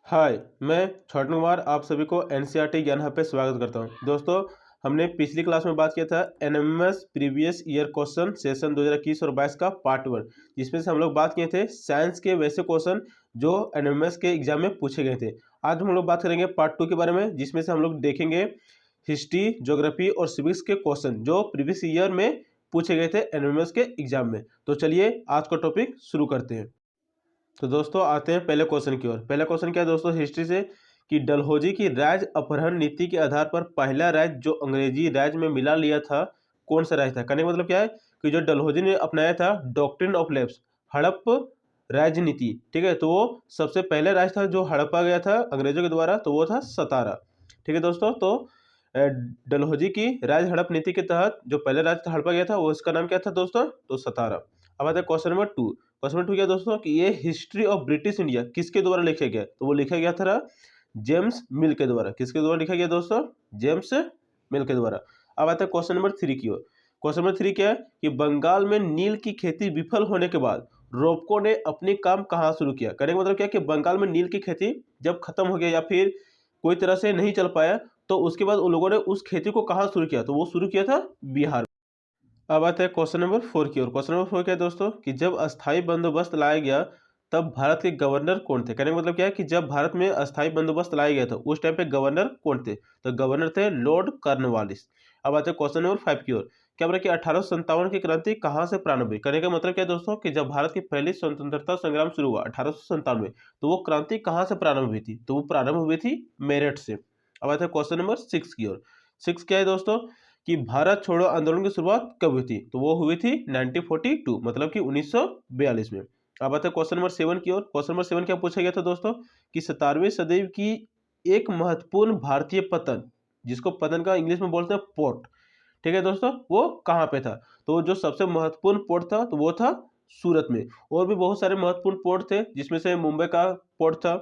हाय, मैं छोटन कुमार आप सभी को एनसीईआरटी ज्ञान हब पे स्वागत करता हूं। दोस्तों, हमने पिछली क्लास में बात किया था NMS previous year question session 2021 और 22 का पार्ट 1, जिसमें से हम लोग बात किए थे साइंस के वैसे क्वेश्चन जो एनएमएस के एग्जाम में पूछे गए थे। आज हम लोग बात करेंगे पार्ट 2 के बारे में, जिसमें से हम लोग देखेंगे हिस्ट्री, ज्योग्राफी और सिविक्स के क्वेश्चन जो प्रीवियस ईयर में पूछे गए थे एनएमएस के एग्जाम में। तो चलिए आज का टॉपिक शुरू करते हैं। तो दोस्तों आते हैं पहले क्वेश्चन की ओर। पहला क्वेश्चन क्या है दोस्तों हिस्ट्री से कि डलहौजी की राज्य अपहरण नीति के आधार पर पहला राज्य जो अंग्रेजी राज्य में मिला लिया था कौन सा राज्य था। कहने का मतलब क्या है कि जो डलहौजी ने अपनाया था डॉक्ट्रिन ऑफ लैप्स हड़प राजनीति, ठीक है, तो वो सबसे पहले राज्य था जो हड़पा गया था अंग्रेजों के द्वारा, तो वो था सतारा। ठीक है दोस्तों, तो डलहौजी की राज्य हड़प नीति के तहत जो पहले राज्य हड़पा गया था वो इसका नाम क्या था दोस्तों, तो सतारा। अब आता है क्वेश्चन नंबर 2। क्वेश्चन नंबर 2 क्या दोस्तों कि ये हिस्ट्री ऑफ ब्रिटिश इंडिया किसके द्वारा लिखा गया, तो वो लिखा गया था जेम्स मिल के द्वारा। किसके द्वारा लिखा गया दोस्तों, जेम्स मिल के द्वारा। अब आता है क्वेश्चन नंबर 3 की ओर। क्वेश्चन नंबर 3 क्या है कि बंगाल में नील की खेती विफल होने के बाद रोपको ने अपने काम कहाँ शुरू किया। कहने का मतलब क्या है कि बंगाल में नील की खेती जब खत्म हो गया या फिर कोई तरह से नहीं चल पाया, तो उसके बाद उन लोगों ने उस खेती को कहाँ शुरू किया, तो वो शुरू किया था बिहार। अब आता है क्वेश्चन नंबर 4 की ओर। क्वेश्चन नंबर 4 क्या है दोस्तों कि जब अस्थाई बंदोबस्त लाया गया तब भारत के गवर्नर कौन थे। कहने का मतलब क्या है कि जब भारत में अस्थाई बंदोबस्त लाया गया था उस टाइम पे गवर्नर कौन थे, तो गवर्नर थे लॉर्ड कॉर्नवालिस। अब आते हैं क्वेश्चन नंबर 5 की ओर। क्या बोला कि 1857 की क्रांति कहाँ से प्रारंभ हुई। कहने का मतलब क्या है दोस्तों कि जब भारत की पहली स्वतंत्रता संग्राम शुरू हुआ 1857 में, तो वो क्रांति कहाँ से प्रारंभ हुई थी, तो वो प्रारंभ हुई थी मेरठ से। अब आते हैं क्वेश्चन नंबर 6 की ओर। 6 क्या है दोस्तों कि भारत छोड़ो आंदोलन की शुरुआत कब हुई थी, तो वो हुई थी 1942, मतलब कि 1942 में। अब आते हैं क्वेश्चन नंबर 7 की ओर। क्वेश्चन नंबर 7 क्या पूछा गया था दोस्तों कि 17वीं सदी की एक महत्वपूर्ण भारतीय पतन, जिसको पतन का इंग्लिश में बोलते हैं पोर्ट, ठीक है दोस्तों, वो कहाँ पे था, तो जो सबसे महत्वपूर्ण पोर्ट था तो वो था सूरत में। और भी बहुत सारे महत्वपूर्ण पोर्ट थे जिसमें से मुंबई का पोर्ट था।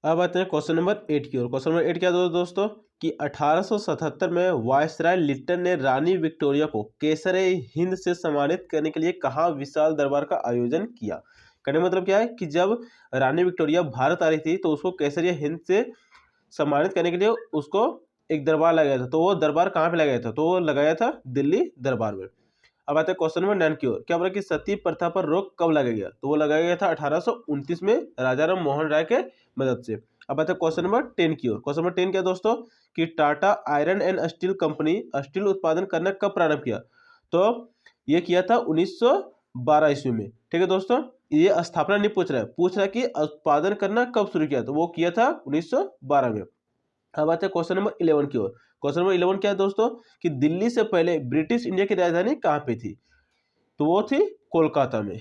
अब आते हैं क्वेश्चन नंबर 8 की ओर। क्वेश्चन नंबर 8 क्या दोस्तों कि 1877 में वायसराय लिट्टन ने रानी विक्टोरिया को केसर हिंद से सम्मानित करने के लिए कहाँ विशाल दरबार का आयोजन किया। कहने का मतलब क्या है कि जब रानी विक्टोरिया भारत आ रही थी तो उसको केसरिया हिंद से सम्मानित करने के लिए उसको एक दरबार लगाया था, तो वो दरबार कहाँ पे लगाया था, तो वो लगाया था दिल्ली दरबार में। अब आते हैं क्वेश्चन नंबर 9 की ओर। क्या बोला कि सती प्रथा पर रोक कब लगाया गया, तो वो लगाया गया था 1829 में राजा राम मोहन राय के मदद से। अब आते हैं क्वेश्चन नंबर 10 की ओर। क्वेश्चन नंबर 10 क्या दोस्तों कि Tata iron and steel company steel उत्पादन करना कब प्रारंभ किया, तो ये किया था 1912 ईस्वी में। ठीक है दोस्तों, ये स्थापना नहीं पूछ रहा है कि उत्पादन करना कब शुरू किया, तो वो किया था 1912 में। अब आते हैं क्वेश्चन नंबर 11 की ओर। क्वेश्चन नंबर 11 क्या है दोस्तों कि दिल्ली से पहले ब्रिटिश इंडिया की राजधानी कहाँ पे थी, तो वो थी कोलकाता में।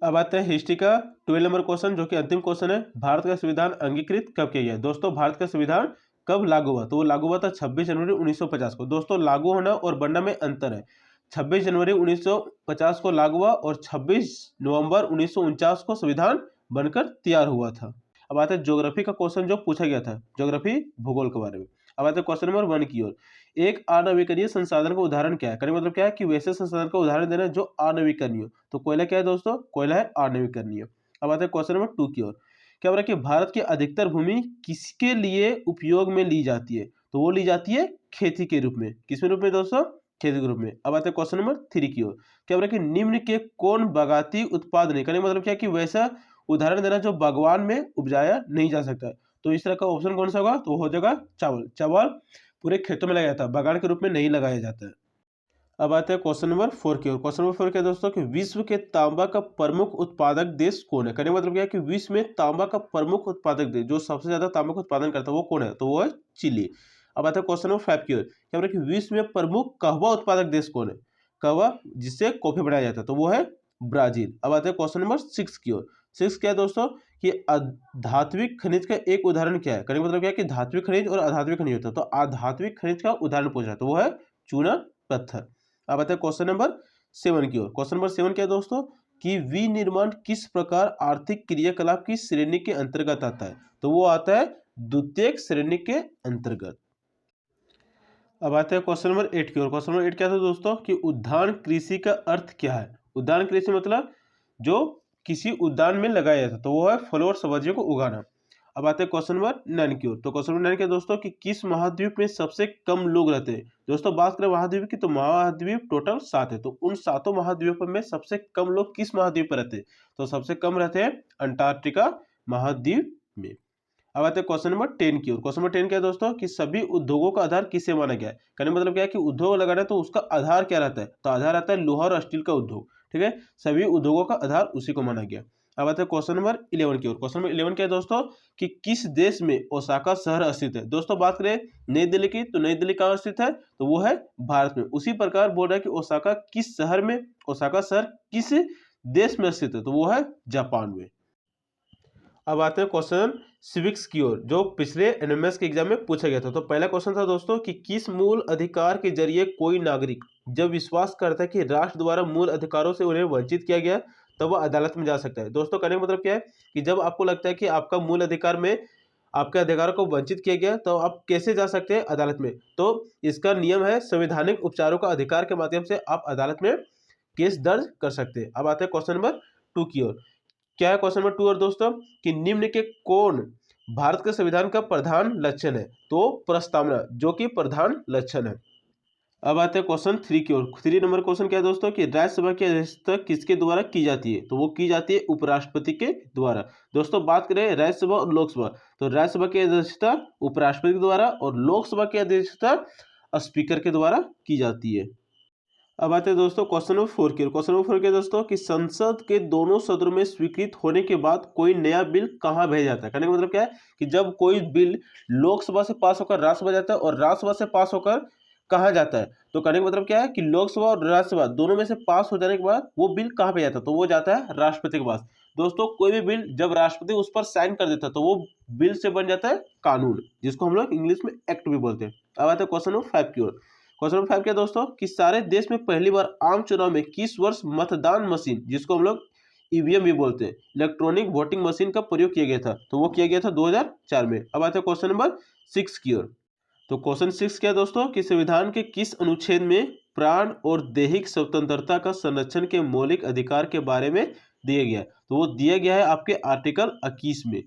अब आते हैं हिस्ट्री का 12 नंबर क्वेश्चन, जो कि अंतिम क्वेश्चन है। भारत का संविधान अंगीकृत कब किया गया दोस्तों, भारत का संविधान कब लागू हुआ, तो वो लागू हुआ था 26 जनवरी 1950 को। दोस्तों लागू होना और बनना में अंतर है। 26 जनवरी 1950 को लागू हुआ और 26 नवंबर 1949 को संविधान बनकर तैयार हुआ था। अब आते हैं ज्योग्राफी का क्वेश्चन जो पूछा गया था, ज्योग्राफी भूगोल के बारे में। अब आते हैं क्वेश्चन नंबर 1 की ओर। एक अनवीकरणीय संसाधन का उदाहरण क्या है। कहने का मतलब क्या है कि वैसे संसाधन का उदाहरण देना जो अनवीकरणीय हो, तो कोयला क्या है दोस्तों, कोयला है अनवीकरणीय। अब आते हैं क्वेश्चन नंबर 2 की ओर। क्या बोला कि भारत की अधिकतर भूमि किसके लिए उपयोग में ली जाती है, तो वो ली जाती है खेती के रूप में। किस रूप में दोस्तों, खेती के रूप में। अब आते हैं क्वेश्चन नंबर 3 की ओर। क्या बोला कि निम्न के कौन बागाती उत्पाद नहीं। कहने का मतलब क्या है कि वैसा उदाहरण देना जो बागवान में उपजाया नहीं जा सकता है, तो इस तरह का ऑप्शन कौन सा होगा, तो हो जाएगा चावल। चावल पूरे खेतों में लगाया जाता है, बागान के रूप में नहीं लगाया जाता है। अब आते हैं क्वेश्चन नंबर 4 की ओर। क्वेश्चन नंबर 4 क्या है दोस्तों कि विश्व के तांबा का प्रमुख उत्पादक देश कौन है। कहने का मतलब क्या है कि विश्व में तांबा का प्रमुख उत्पादक देश जो सबसे ज्यादा तांबा का उत्पादन करता है वो कौन है, तो वो है चिली। अब आता है क्वेश्चन नंबर 5 की ओर। क्या बोला कि विश्व में प्रमुख कहवा उत्पादक देश कौन है, कहवा जिससे कॉफी बनाया जाता है, तो वो है ब्राजील। अब आते हैं क्वेश्चन नंबर 6 की ओर। 6 क्या है दोस्तों कि अधात्विक खनिज का एक उदाहरण क्या है। कहने का मतलब क्या है कि धात्विक खनिज और अधात्विक खनिज होता है, तो अधात्विक खनिज का उदाहरण पूछ रहा है, तो वो है चूना पत्थर। अब आते हैं क्वेश्चन नंबर 7 की ओर। क्वेश्चन नंबर 7 क्या है दोस्तों कि विनिर्माण किस प्रकार आर्थिक क्रियाकलाप की श्रेणी के अंतर्गत आता है, तो वो आता है द्वितीयक श्रेणी के अंतर्गत। अब आते हैं क्वेश्चन नंबर 8 की ओर। क्वेश्चन नंबर 8 क्या था दोस्तों कि उद्यान कृषि का अर्थ क्या है। उद्यान कृषि मतलब जो किसी उद्यान में लगाया जाता है? तो वो है फलों और सब्जियों को उगाना। अब आते हैं क्वेश्चन नंबर 9 की ओर। तो क्वेश्चन नंबर 9 क्या दोस्तों कि किस महाद्वीप में सबसे कम लोग रहते हैं? दोस्तों बात करें महाद्वीप की, तो महाद्वीप टोटल 7 है। तो उन सातों महाद्वीपों में सबसे कम लोग किस महाद्वीप पर रहते हैं? तो सबसे कम रहते हैं अंटार्कटिका महाद्वीप में। अब आते हैं क्वेश्चन नंबर 10 की ओर। क्वेश्चन नंबर 10 क्या है दोस्तों कि सभी उद्योगों का आधार किसे माना गया है? कहने का मतलब क्या है कि उद्योग लगाना है तो उसका आधार क्या रहता है? तो आधार रहता है लोहा और स्टील का उद्योग। ठीक है, सभी उद्योगों का आधार उसी को माना गया। अब आते हैं क्वेश्चन नंबर 11 की ओर। क्वेश्चन नंबर 11 क्या है दोस्तों कि किस देश में ओसाका शहर स्थित है? दोस्तों बात करें नई दिल्ली की, तो नई दिल्ली कहाँ स्थित है? तो वो है भारत में। उसी प्रकार बोल रहा है कि ओसाका किस शहर में, ओसाका शहर किस देश में स्थित है? तो वो है जापान में। अब आते हैं क्वेश्चन सिविक्स की ओर, जो पिछले एनएमएस के एग्जाम में पूछा गया था। तो पहला क्वेश्चन था दोस्तों कि किस मूल अधिकार के जरिए कोई नागरिक जब विश्वास करता है कि राष्ट्र द्वारा मूल अधिकारों से उन्हें वंचित किया गया, तब वह अदालत में जा सकता है? दोस्तों कहने का मतलब क्या है कि जब आपको लगता है कि आपका मूल अधिकार में आपके अधिकारों को वंचित किया गया, तो आप कैसे जा सकते हैं अदालत में? तो इसका नियम है संवैधानिक उपचारों का अधिकार के माध्यम से आप अदालत में केस दर्ज कर सकते हैं। अब आते हैं क्वेश्चन नंबर 2 की ओर। क्या है क्वेश्चन नंबर 2 और दोस्तों कि निम्न के कौन भारत के संविधान का प्रधान लक्षण है? तो प्रस्तावना जो कि प्रधान लक्षण है। अब आते हैं क्वेश्चन 3 की ओर। 3 नंबर क्वेश्चन क्या है दोस्तों कि राज्यसभा की अध्यक्षता किसके द्वारा की जाती है? तो वो की जाती है उपराष्ट्रपति के द्वारा। दोस्तों बात करें राज्यसभा और लोकसभा, तो राज्यसभा की अध्यक्षता उपराष्ट्रपति के द्वारा और लोकसभा की अध्यक्षता स्पीकर के द्वारा की जाती है। अब आते हैं दोस्तों क्वेश्चन नंबर 4 की ओर। क्वेश्चन नंबर 4 क्या है दोस्तों कि संसद के दोनों सदनों में स्वीकृत होने के बाद कोई नया बिल कहाँ भेजा जाता है? कहने का मतलब क्या है कि जब कोई बिल लोकसभा से पास होकर राज्यसभा जाता है और राज्यसभा से पास होकर कहाँ जाता है? तो कहने का मतलब क्या है कि लोकसभा और राज्यसभा दोनों में से पास हो जाने के बाद वो बिल कहाँ पे जाता है? तो वो जाता है राष्ट्रपति के पास। दोस्तों कोई भी बिल जब राष्ट्रपति उस पर साइन कर देता है तो वो बिल से बन जाता है कानून, जिसको हम लोग इंग्लिश में एक्ट भी बोलते हैं। अब आते हैं क्वेश्चन नंबर 5 की ओर। क्वेश्चन नंबर 5 क्या दोस्तों कि सारे देश में पहली बार आम चुनाव में किस वर्ष मतदान मशीन, जिसको हम लोग ईवीएम भी बोलते हैं, इलेक्ट्रॉनिक वोटिंग मशीन का प्रयोग किया गया था? तो वो किया गया था 2004 में। अब आते हैं क्वेश्चन नंबर 6 की ओर। तो क्वेश्चन 6 क्या दोस्तों कि संविधान के किस अनुच्छेद में प्राण और दैहिक स्वतंत्रता का संरक्षण के मौलिक अधिकार के बारे में दिया गया? तो वो दिया गया है आपके आर्टिकल 21 में।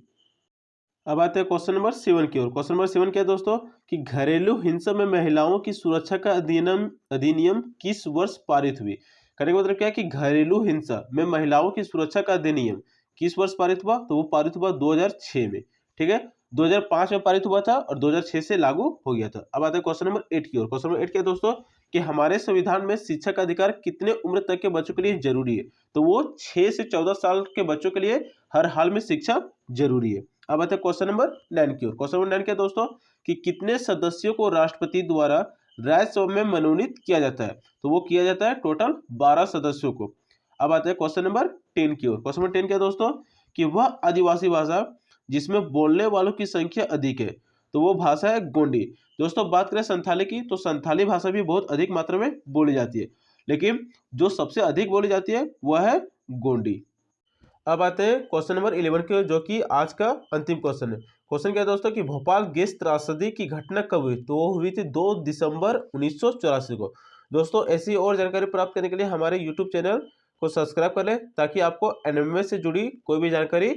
अब आते हैं क्वेश्चन नंबर 7 की ओर। क्वेश्चन नंबर 7 क्या है दोस्तों कि घरेलू हिंसा में महिलाओं की सुरक्षा का अधिनियम किस वर्ष पारित हुई? कहने का मतलब क्या है कि घरेलू हिंसा में महिलाओं की सुरक्षा का अधिनियम किस वर्ष पारित हुआ? तो वो पारित हुआ 2006 में। ठीक है, 2005 में पारित हुआ था और 2006 से लागू हो गया था। अब आते हैं क्वेश्चन नंबर 8 की ओर। क्वेश्चन नंबर 8 क्या है दोस्तों कि हमारे संविधान में शिक्षा का अधिकार कितने उम्र तक के बच्चों के लिए जरूरी है? तो वो 6 से 14 साल के बच्चों के लिए हर हाल में शिक्षा जरूरी है। अब आते हैं क्वेश्चन नंबर 9 की ओर। क्वेश्चन नंबर 9 क्या दोस्तों कि कितने सदस्यों को राष्ट्रपति द्वारा राज्यसभा में मनोनीत किया जाता है? तो वो किया जाता है टोटल 12 सदस्यों को। अब आते हैं क्वेश्चन नंबर 10 की ओर। क्वेश्चन नंबर 10 क्या दोस्तों कि वह आदिवासी भाषा जिसमें बोलने वालों की संख्या अधिक है, तो वो भाषा है गोंडी। दोस्तों बात करें संथाली की, तो संथाली भाषा भी बहुत अधिक मात्रा में बोली जाती है, लेकिन जो सबसे अधिक बोली जाती है वह है गोंडी। अब आते हैं क्वेश्चन नंबर 11 के, जो कि आज का अंतिम क्वेश्चन है। क्वेश्चन क्या है दोस्तों कि भोपाल गैस त्रासदी की घटना कब हुई? तो वो हुई थी 2 दिसंबर 1984 को। दोस्तों ऐसी और जानकारी प्राप्त करने के लिए हमारे यूट्यूब चैनल को सब्सक्राइब कर लें, ताकि आपको एनएमएस से जुड़ी कोई भी जानकारी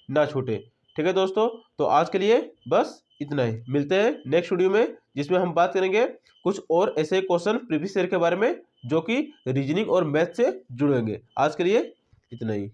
ना छूटे। ठीक है दोस्तों, तो आज के लिए बस इतना ही। मिलते हैं नेक्स्ट वीडियो में, जिसमें हम बात करेंगे कुछ और ऐसे क्वेश्चन प्रीवियस ईयर के बारे में, जो कि रीजनिंग और मैथ से जुड़ेंगे। आज के लिए इतना ही।